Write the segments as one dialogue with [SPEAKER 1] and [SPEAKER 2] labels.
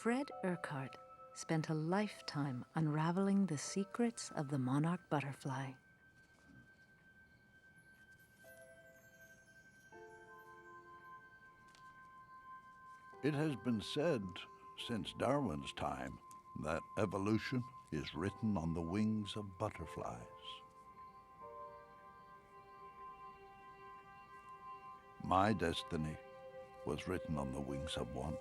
[SPEAKER 1] Fred Urquhart spent a lifetime unraveling the secrets of the monarch butterfly.
[SPEAKER 2] It has been said since Darwin's time that evolution is written on the wings of butterflies. My destiny was written on the wings of one.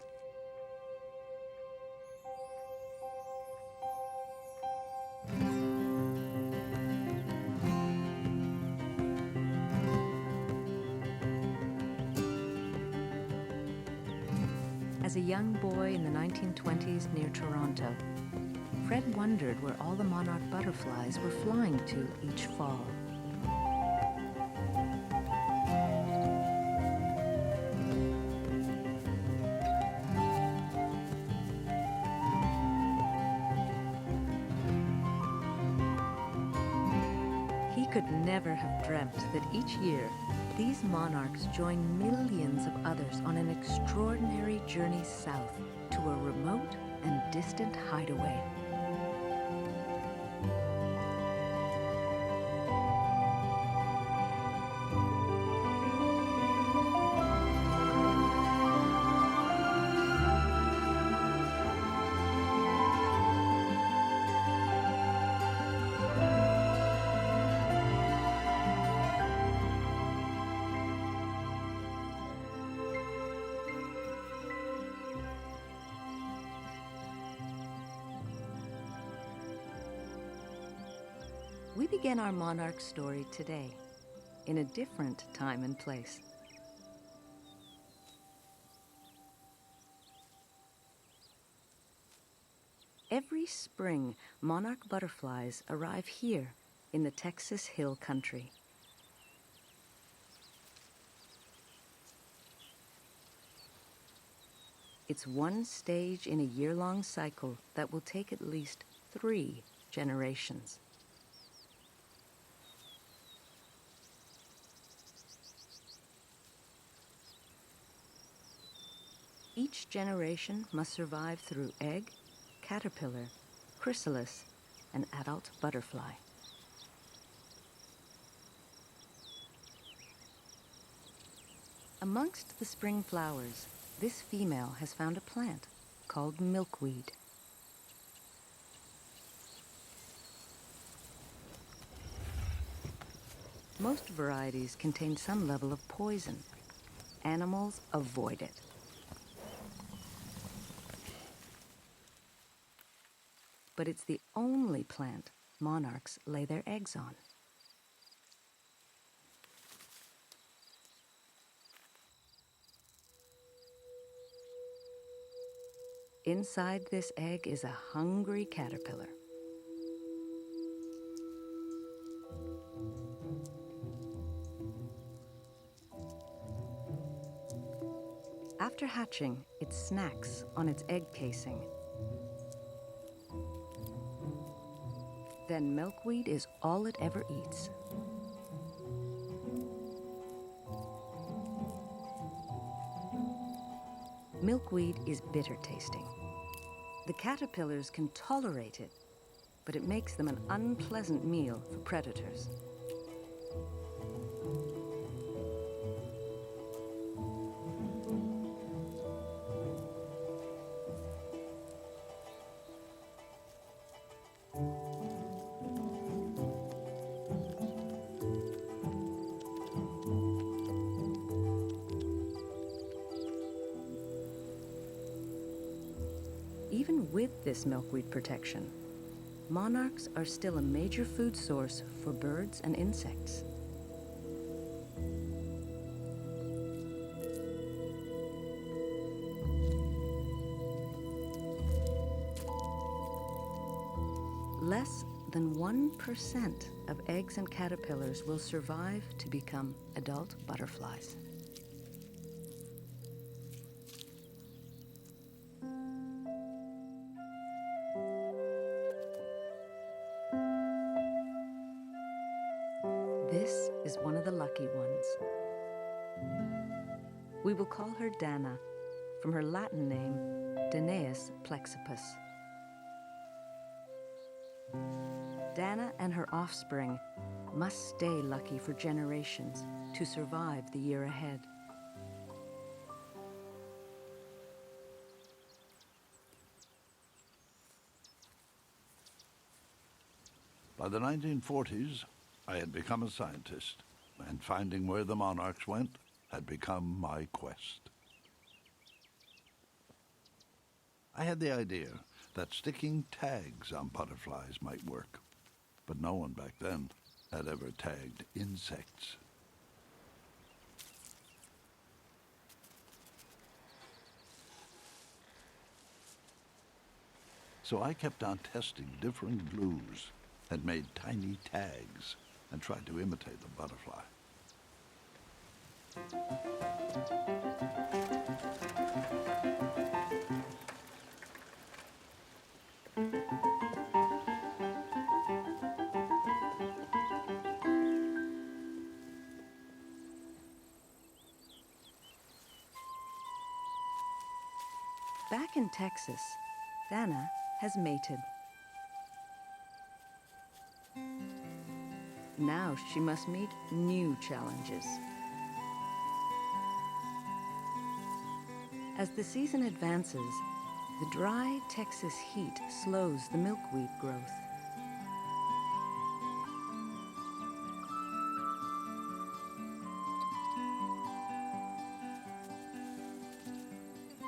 [SPEAKER 1] As a young boy in the 1920s near Toronto, Fred wondered where all the monarch butterflies were flying to each fall. He could never have dreamt that each year these monarchs join millions of others on an extraordinary journey south to a remote and distant hideaway. We begin our monarch story today, in a different time and place. Every spring, monarch butterflies arrive here in the Texas Hill Country. It's one stage in a year-long cycle that will take at least 3 generations. Each generation must survive through egg, caterpillar, chrysalis, and adult butterfly. Amongst the spring flowers, this female has found a plant called milkweed. Most varieties contain some level of poison. Animals avoid it. But it's the only plant monarchs lay their eggs on. Inside this egg is a hungry caterpillar. After hatching, it snacks on its egg casing. Then milkweed is all it ever eats. Milkweed is bitter tasting. The caterpillars can tolerate it, but it makes them an unpleasant meal for predators. Even with this milkweed protection, monarchs are still a major food source for birds and insects. Less than 1% of eggs and caterpillars will survive to become adult butterflies. This is one of the lucky ones. We will call her Dana, from her Latin name, Danaus plexippus. Dana and her offspring must stay lucky for generations to survive the year ahead.
[SPEAKER 2] By the 1940s, I had become a scientist, and finding where the monarchs went had become my quest. I had the idea that sticking tags on butterflies might work, but no one back then had ever tagged insects. So I kept on testing different glues and made tiny tags and tried to imitate the butterfly.
[SPEAKER 1] Back in Texas, Dana has mated. Now she must meet new challenges. As the season advances, the dry Texas heat slows the milkweed growth.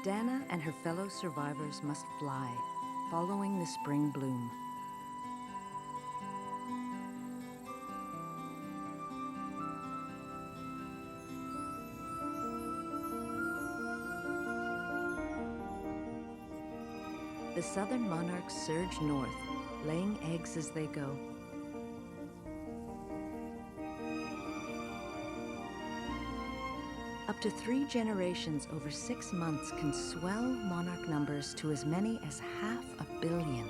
[SPEAKER 1] Dana and her fellow survivors must fly, following the spring bloom. The southern monarchs surge north, laying eggs as they go. Up to 3 generations over 6 months can swell monarch numbers to as many as 500 million.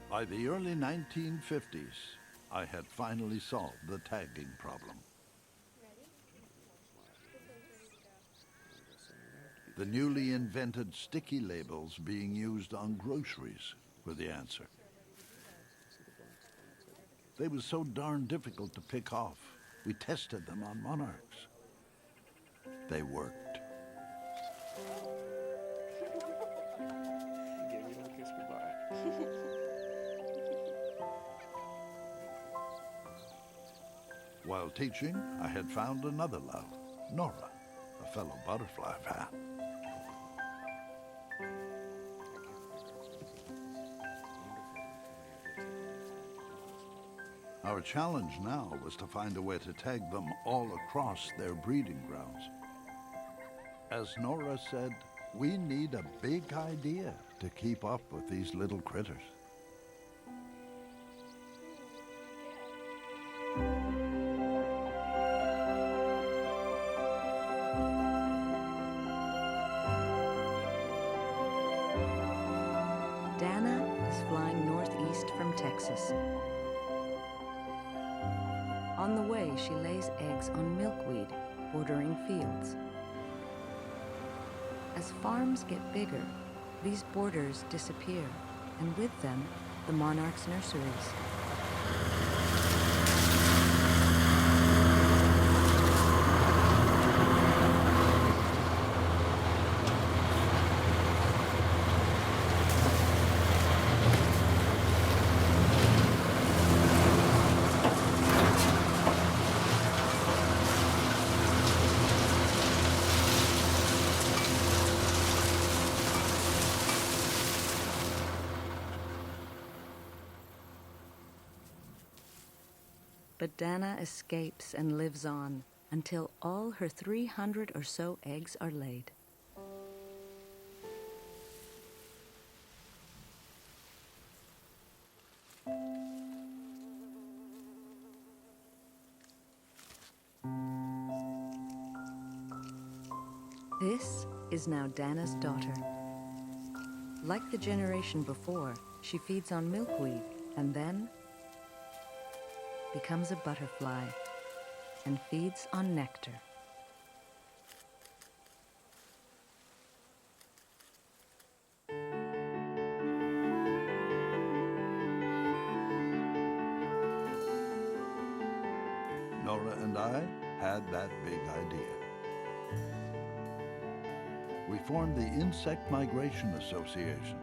[SPEAKER 2] By the early 1950s, I had finally solved the tagging problem. The newly invented sticky labels being used on groceries were the answer. They were so darn difficult to pick off. We tested them on monarchs. They worked.
[SPEAKER 3] Gave me a kiss goodbye.
[SPEAKER 2] While teaching, I had found another love, Nora, a fellow butterfly fan. Our challenge now was to find a way to tag them all across their breeding grounds. As Nora said, we need a big idea to keep up with these little critters.
[SPEAKER 1] Dana is flying northeast from Texas. On the way, she lays eggs on milkweed, bordering fields. As farms get bigger, these borders disappear, and with them, the monarchs' nurseries. But Dana escapes and lives on until all her 300 or so eggs are laid. This is now Dana's daughter. Like the generation before, she feeds on milkweed and then becomes a butterfly, and feeds on nectar.
[SPEAKER 2] Nora and I had that big idea. We formed the Insect Migration Association.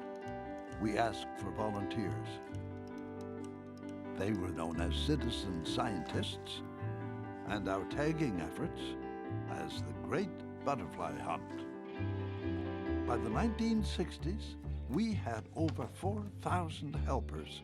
[SPEAKER 2] We asked for volunteers. They were known as citizen scientists, and our tagging efforts as the Great Butterfly Hunt. By the 1960s, we had over 4,000 helpers.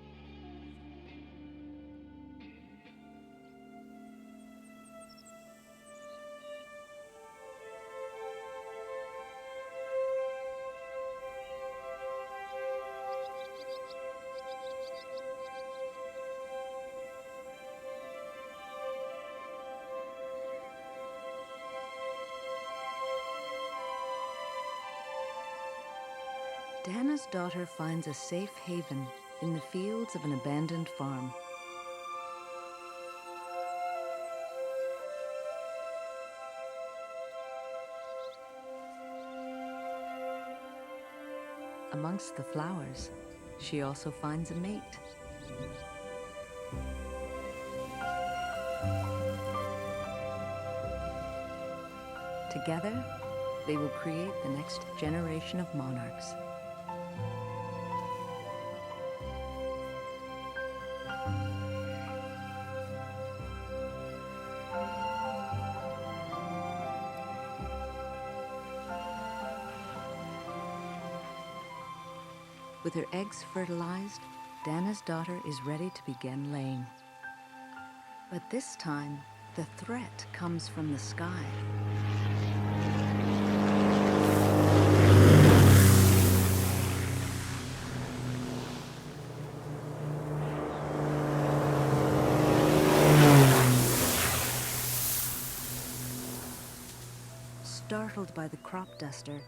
[SPEAKER 1] Dana's daughter finds a safe haven in the fields of an abandoned farm. Amongst the flowers, she also finds a mate. Together, they will create the next generation of monarchs. With her eggs fertilized, Dana's daughter is ready to begin laying. But this time, the threat comes from the sky. Startled by the crop duster,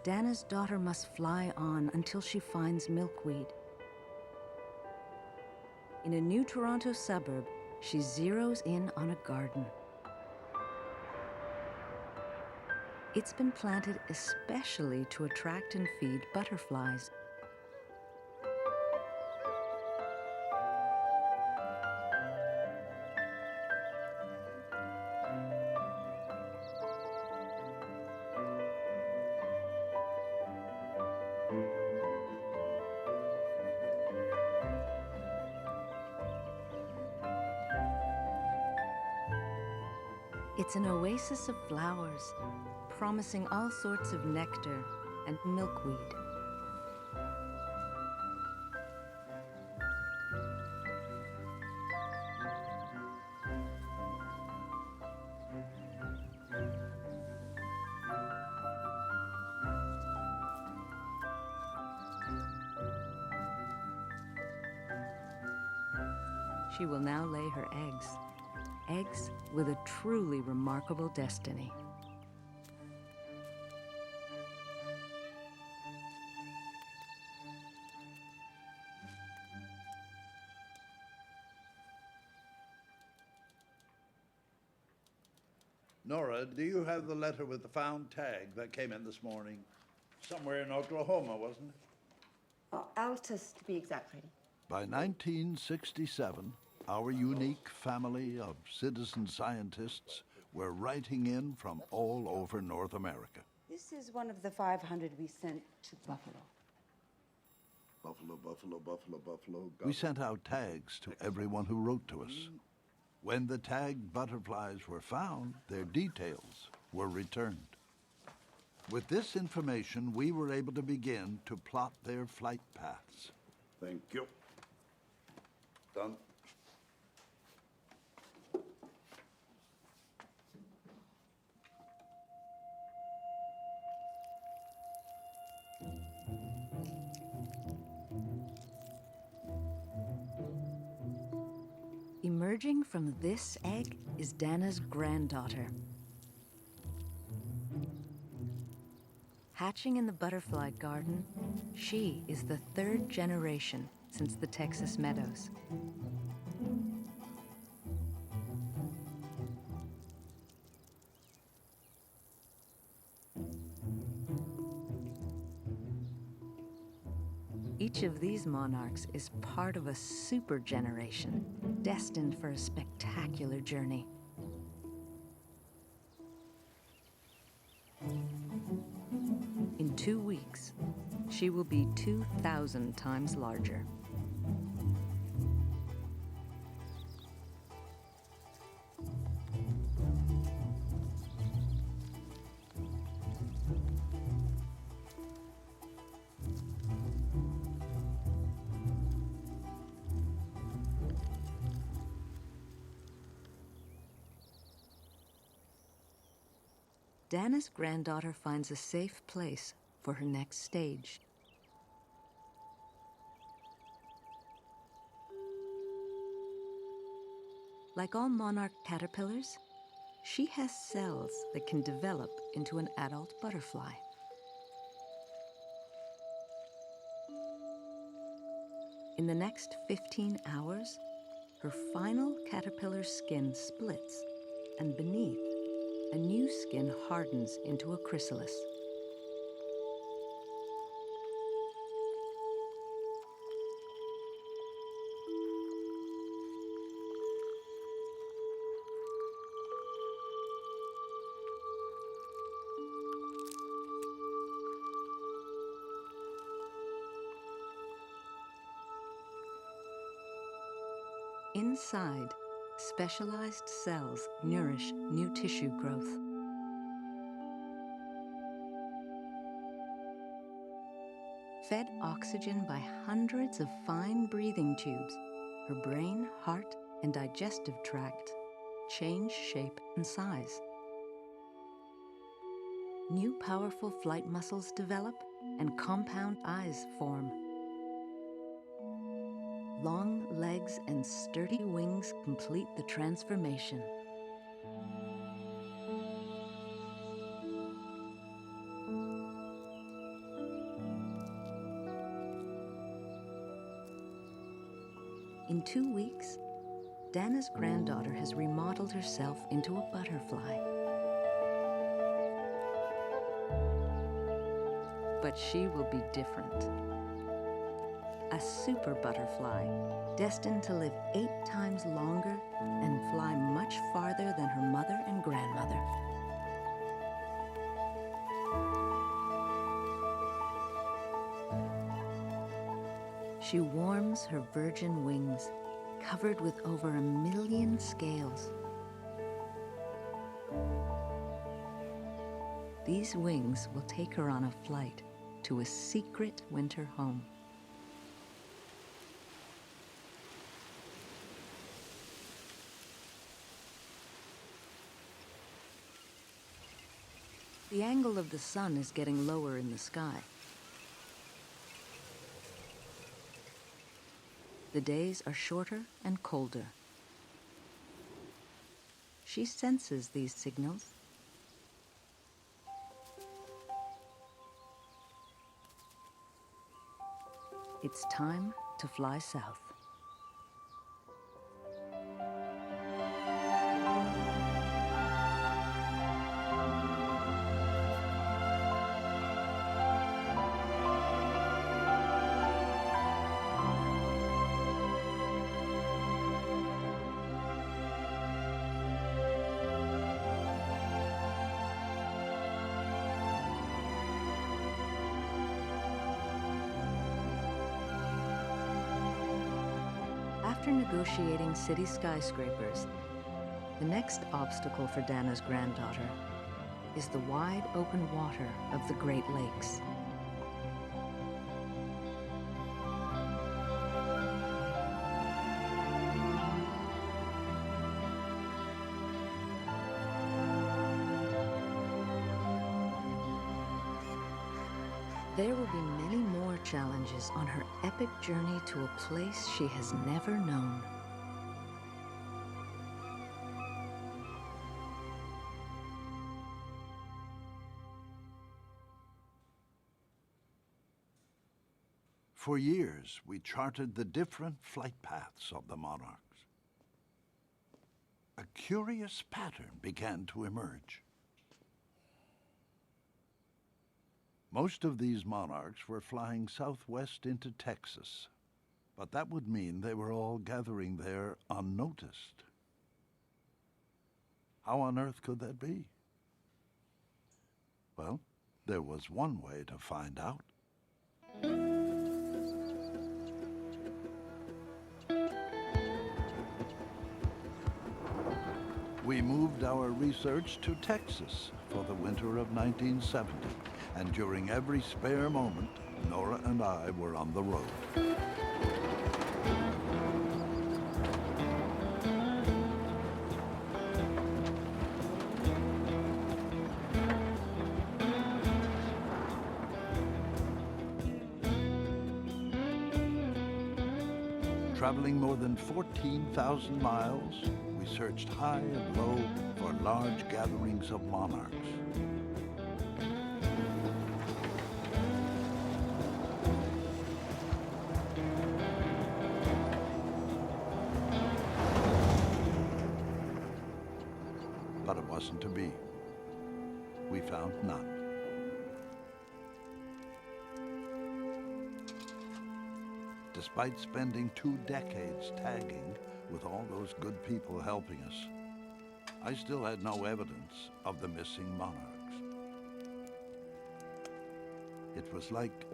[SPEAKER 1] Dana's daughter must fly on until she finds milkweed. In a new Toronto suburb, she zeroes in on a garden. It's been planted especially to attract and feed butterflies. It's an oasis of flowers, promising all sorts of nectar and milkweed. She will now lay her eggs. Eggs with a truly remarkable destiny.
[SPEAKER 2] Nora, do you have the letter with the found tag that came in this morning? Somewhere in Oklahoma, wasn't it?
[SPEAKER 4] Altus, to be exact, Freddie.
[SPEAKER 2] By 1967, our unique family of citizen scientists were writing in from all over North America.
[SPEAKER 4] This is one of the 500 we sent to Buffalo.
[SPEAKER 2] Buffalo, Buffalo, Buffalo, Buffalo. We sent out tags to everyone who wrote to us. When the tagged butterflies were found, their details were returned. With this information, we were able to begin to plot their flight paths.
[SPEAKER 5] Thank you. Done.
[SPEAKER 1] Emerging from this egg is Dana's granddaughter. Hatching in the butterfly garden, she is the third generation since the Texas meadows. Each of these monarchs is part of a super generation, destined for a spectacular journey. In 2 weeks, she will be 2,000 times larger. Dana's granddaughter finds a safe place for her next stage. Like all monarch caterpillars, she has cells that can develop into an adult butterfly. In the next 15 hours, her final caterpillar skin splits, and beneath, a new skin hardens into a chrysalis. Inside, specialized cells nourish new tissue growth. Fed oxygen by hundreds of fine breathing tubes, her brain, heart, and digestive tract change shape and size. New powerful flight muscles develop and compound eyes form. Long legs and sturdy wings complete the transformation. In 2 weeks, Dana's granddaughter has remodeled herself into a butterfly. But she will be different. A super butterfly, destined to live 8 times longer and fly much farther than her mother and grandmother. She warms her virgin wings, covered with over 1 million scales. These wings will take her on a flight to a secret winter home. The angle of the sun is getting lower in the sky. The days are shorter and colder. She senses these signals. It's time to fly south. After negotiating city skyscrapers, the next obstacle for Dana's granddaughter is the wide open water of the Great Lakes. There will be many more challenges on her epic journey to a place she has never known.
[SPEAKER 2] For years, we charted the different flight paths of the monarchs. A curious pattern began to emerge. Most of these monarchs were flying southwest into Texas, but that would mean they were all gathering there unnoticed. How on earth could that be? Well, there was one way to find out. We moved our research to Texas for the winter of 1970, and during every spare moment, Nora and I were on the road. Traveling more than 14,000 miles, we searched high and low for large gatherings of monarchs. But it wasn't to be. We found none. Despite spending 2 decades tagging with all those good people helping us, I still had no evidence of the missing monarchs. It was like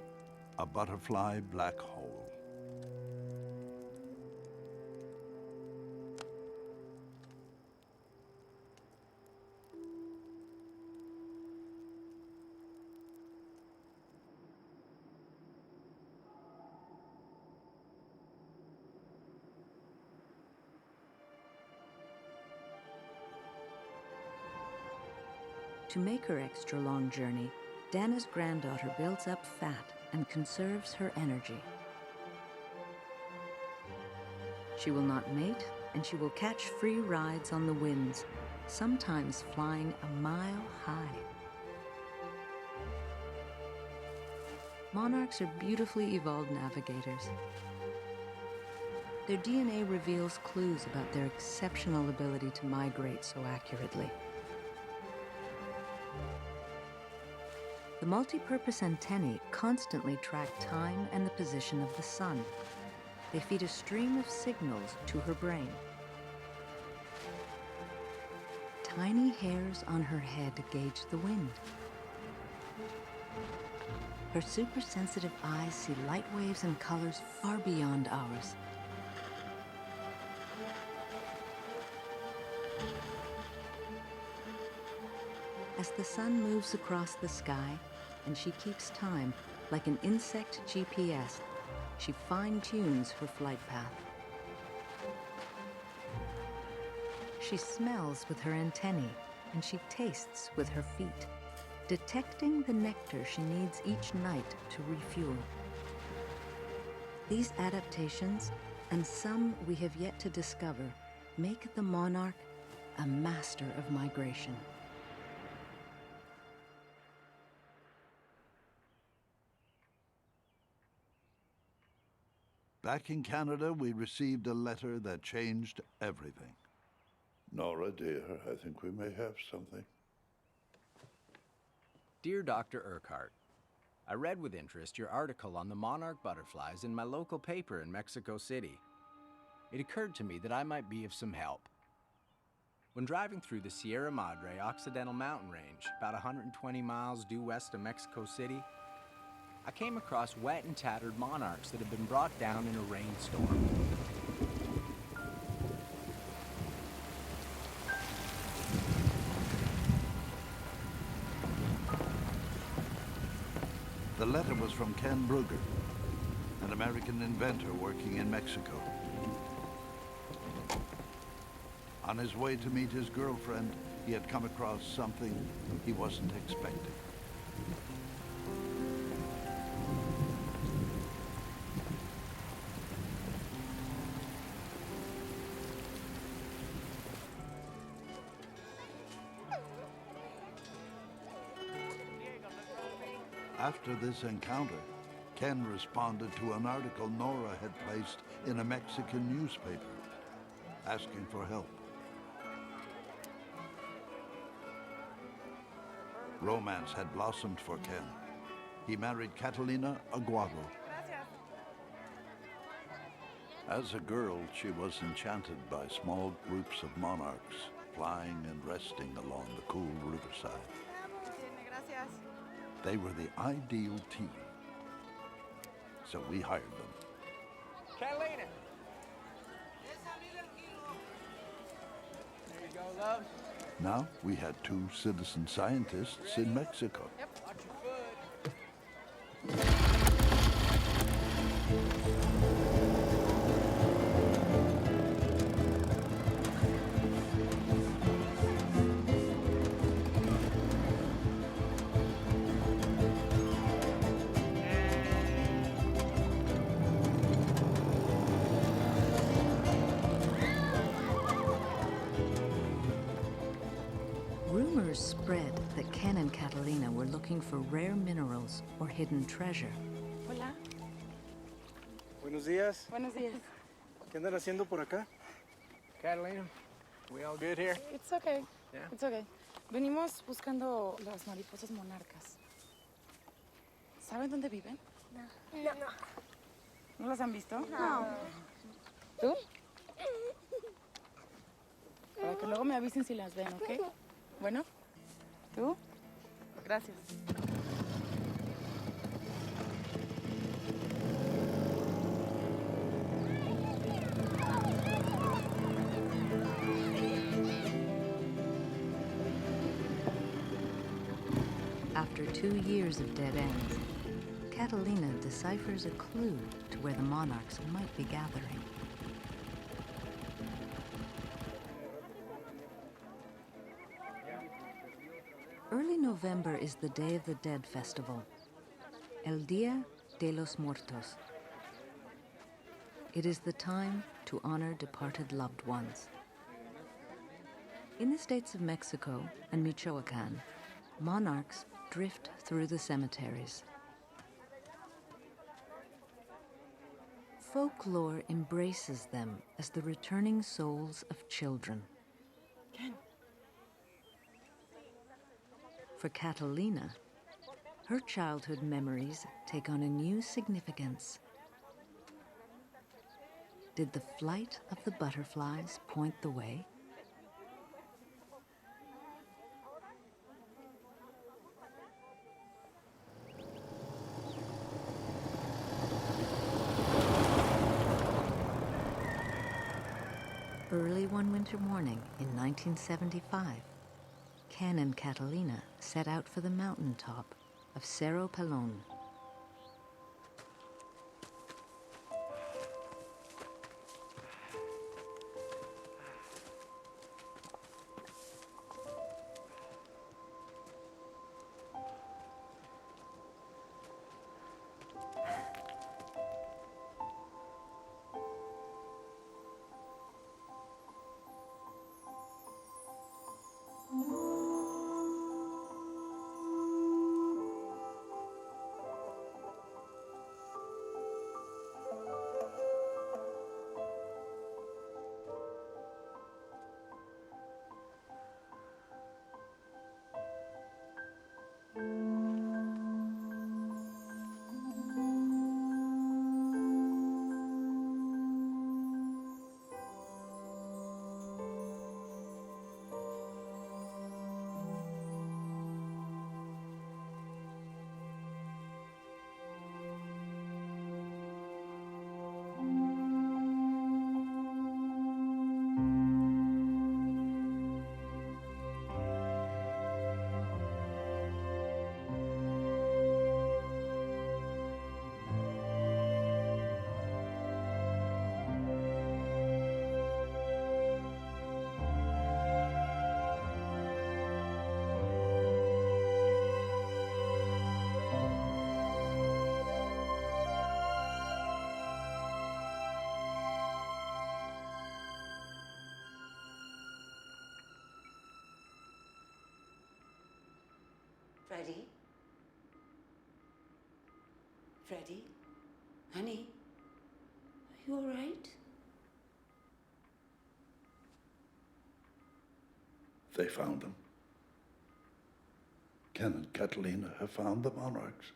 [SPEAKER 2] a butterfly black hole.
[SPEAKER 1] To make her extra-long journey, Dana's granddaughter builds up fat and conserves her energy. She will not mate, and she will catch free rides on the winds, sometimes flying a mile high. Monarchs are beautifully evolved navigators. Their DNA reveals clues about their exceptional ability to migrate so accurately. The multi-purpose antennae constantly track time and the position of the sun. They feed a stream of signals to her brain. Tiny hairs on her head gauge the wind. Her super-sensitive eyes see light waves and colors far beyond ours. As the sun moves across the sky, and she keeps time, like an insect GPS, she fine-tunes her flight path. She smells with her antennae, and she tastes with her feet, detecting the nectar she needs each night to refuel. These adaptations, and some we have yet to discover, make the monarch a master of migration.
[SPEAKER 2] Back in Canada, we received a letter that changed everything.
[SPEAKER 5] Nora, dear, I think we may have something.
[SPEAKER 6] Dear Dr. Urquhart, I read with interest your article on the monarch butterflies in my local paper in Mexico City. It occurred to me that I might be of some help. When driving through the Sierra Madre Occidental Mountain Range, about 120 miles due west of Mexico City, I came across wet and tattered monarchs that had been brought down in a rainstorm.
[SPEAKER 2] The letter was from Ken Brugger, an American inventor working in Mexico. On his way to meet his girlfriend, he had come across something he wasn't expecting. After this encounter, Ken responded to an article Nora had placed in a Mexican newspaper, asking for help. Romance had blossomed for Ken, he married Catalina Aguado. As a girl, she was enchanted by small groups of monarchs flying and resting along the cool riverside. They were the ideal team, so we hired them.
[SPEAKER 6] Catalina! There you go, love.
[SPEAKER 2] Now we had 2 citizen scientists in Mexico.
[SPEAKER 6] Watch your foot.
[SPEAKER 1] Rumors spread that Ken and Catalina were looking for rare minerals or hidden treasure.
[SPEAKER 7] Hola.
[SPEAKER 3] Buenos días.
[SPEAKER 7] Buenos días.
[SPEAKER 3] ¿Qué andan haciendo por acá?
[SPEAKER 6] Catalina, we all good here?
[SPEAKER 7] It's okay.
[SPEAKER 6] Yeah.
[SPEAKER 7] It's okay. Venimos buscando las mariposas monarcas. ¿Saben dónde viven?
[SPEAKER 8] No.
[SPEAKER 7] ¿No las han visto?
[SPEAKER 8] No.
[SPEAKER 7] ¿Tú? Para que luego me avisen si las ven, ¿ok? Bueno, ¿tú? Gracias.
[SPEAKER 1] After 2 years of dead ends, Catalina deciphers a clue to where the monarchs might be gathering. Early November is the Day of the Dead festival, El Día de los Muertos. It is the time to honor departed loved ones. In the states of Mexico and Michoacan, monarchs drift through the cemeteries. Folklore embraces them as the returning souls of children. For Catalina, her childhood memories take on a new significance. Did the flight of the butterflies point the way? Early one winter morning in 1975, Ken and Catalina set out for the mountaintop of Cerro Pelon.
[SPEAKER 4] Freddie? Freddie? Honey? Are you all right?
[SPEAKER 5] They found them. Ken and Catalina have found the monarchs.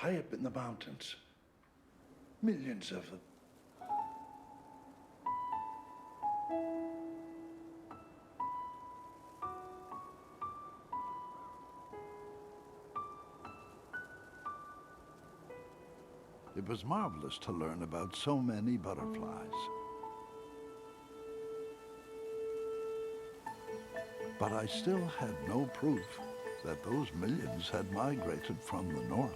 [SPEAKER 5] high up in the mountains. Millions of them.
[SPEAKER 2] It was marvelous to learn about so many butterflies. But I still had no proof that those millions had migrated from the north.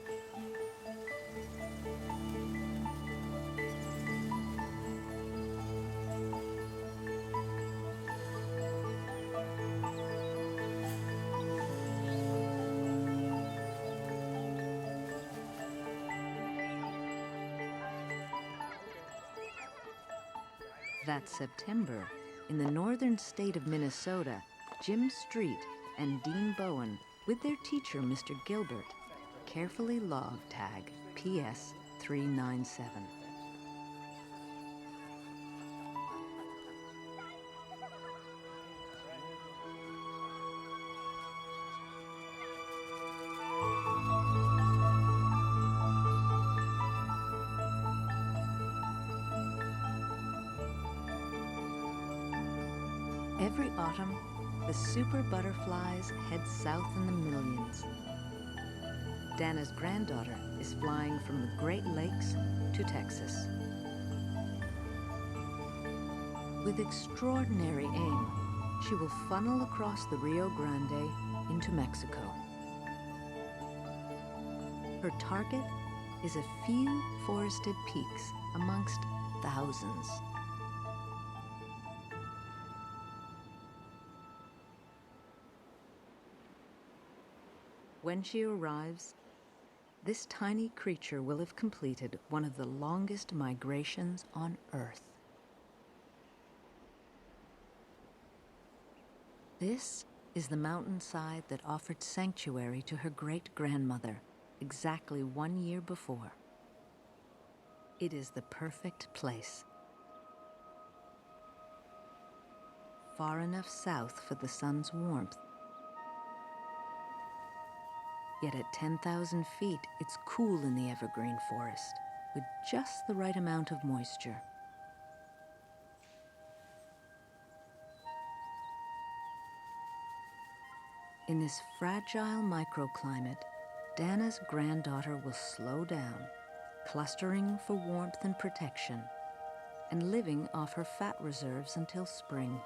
[SPEAKER 1] That September, in the northern state of Minnesota, Jim Street and Dean Bowen, with their teacher, Mr. Gilbert, carefully log tag PS 397. Every autumn, the super butterflies head south in the millions. Dana's granddaughter is flying from the Great Lakes to Texas. With extraordinary aim, she will funnel across the Rio Grande into Mexico. Her target is a few forested peaks amongst thousands. When she arrives, this tiny creature will have completed one of the longest migrations on Earth. This is the mountainside that offered sanctuary to her great-grandmother exactly 1 year before. It is the perfect place. Far enough south for the sun's warmth, yet at 10,000 feet, it's cool in the evergreen forest, with just the right amount of moisture. In this fragile microclimate, Dana's granddaughter will slow down, clustering for warmth and protection, and living off her fat reserves until spring.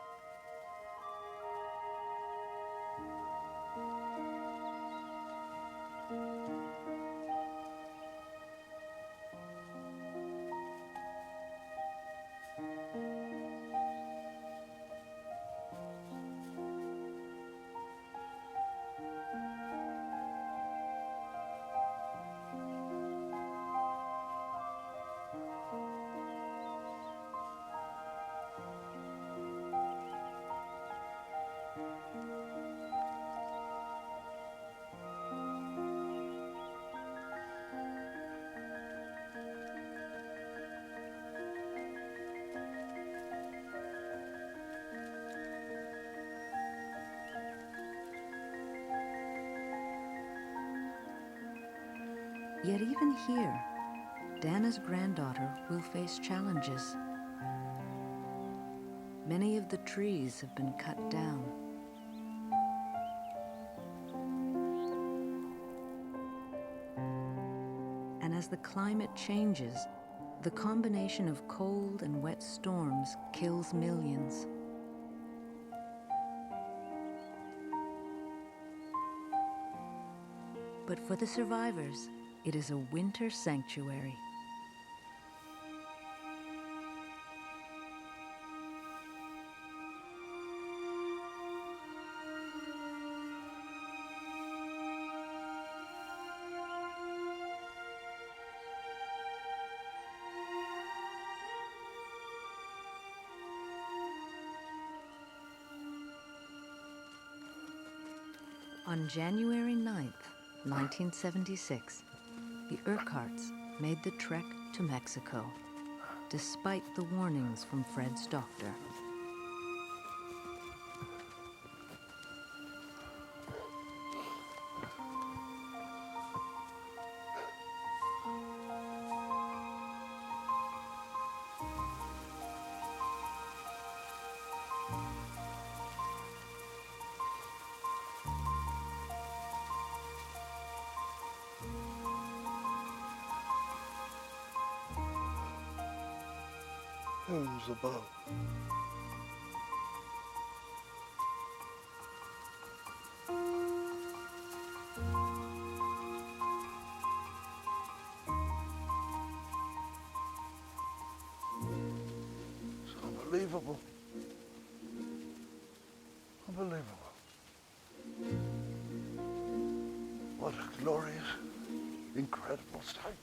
[SPEAKER 1] Yet even here, Dana's granddaughter will face challenges. Many of the trees have been cut down. And as the climate changes, the combination of cold and wet storms kills millions. But for the survivors, it is a winter sanctuary. On January 9th, 1976, the Urquharts made the trek to Mexico, despite the warnings from Fred's doctor.
[SPEAKER 5] Who's above? It's unbelievable. Unbelievable. What a glorious, incredible sight.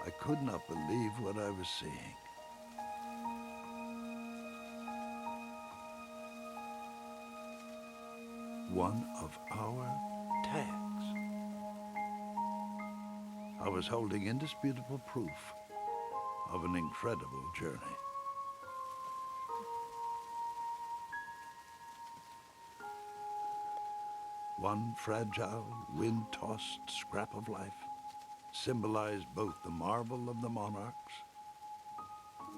[SPEAKER 2] I could not believe what I was seeing. One of our tags. I was holding indisputable proof of an incredible journey. One fragile, wind-tossed scrap of life symbolized both the marvel of the monarchs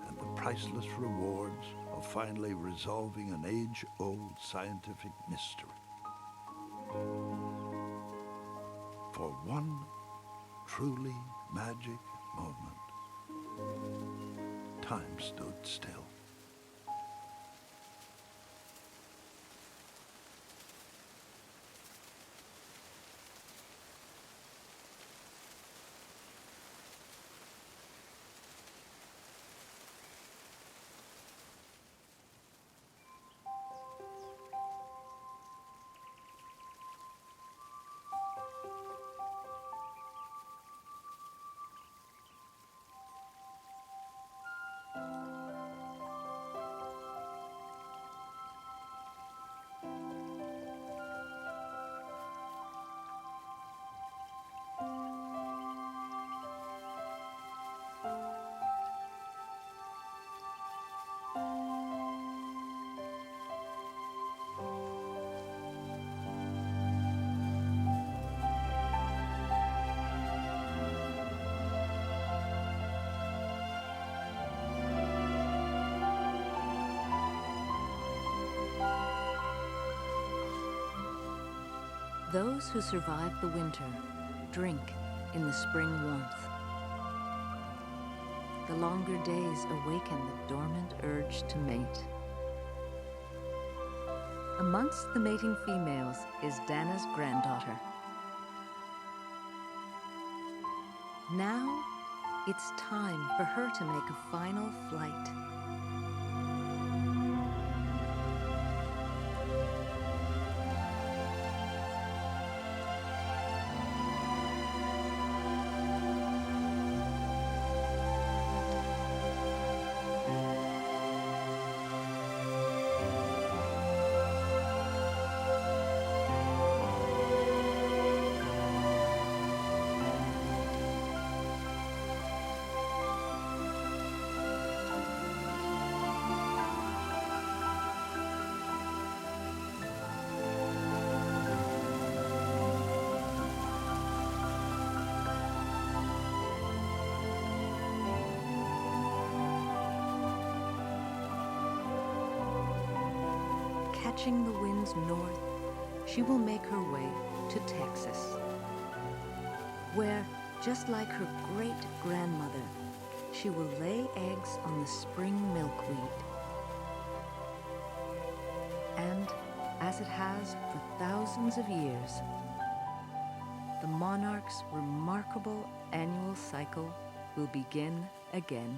[SPEAKER 2] and the priceless rewards of finally resolving an age-old scientific mystery. For one truly magic moment, time stood still.
[SPEAKER 1] Those who survive the winter drink in the spring warmth. The longer days awaken the dormant urge to mate. Amongst the mating females is Dana's granddaughter. Now, it's time for her to make a final flight. Catching the winds north, she will make her way to Texas, where, just like her great-grandmother, she will lay eggs on the spring milkweed. And, as it has for thousands of years, the monarch's remarkable annual cycle will begin again.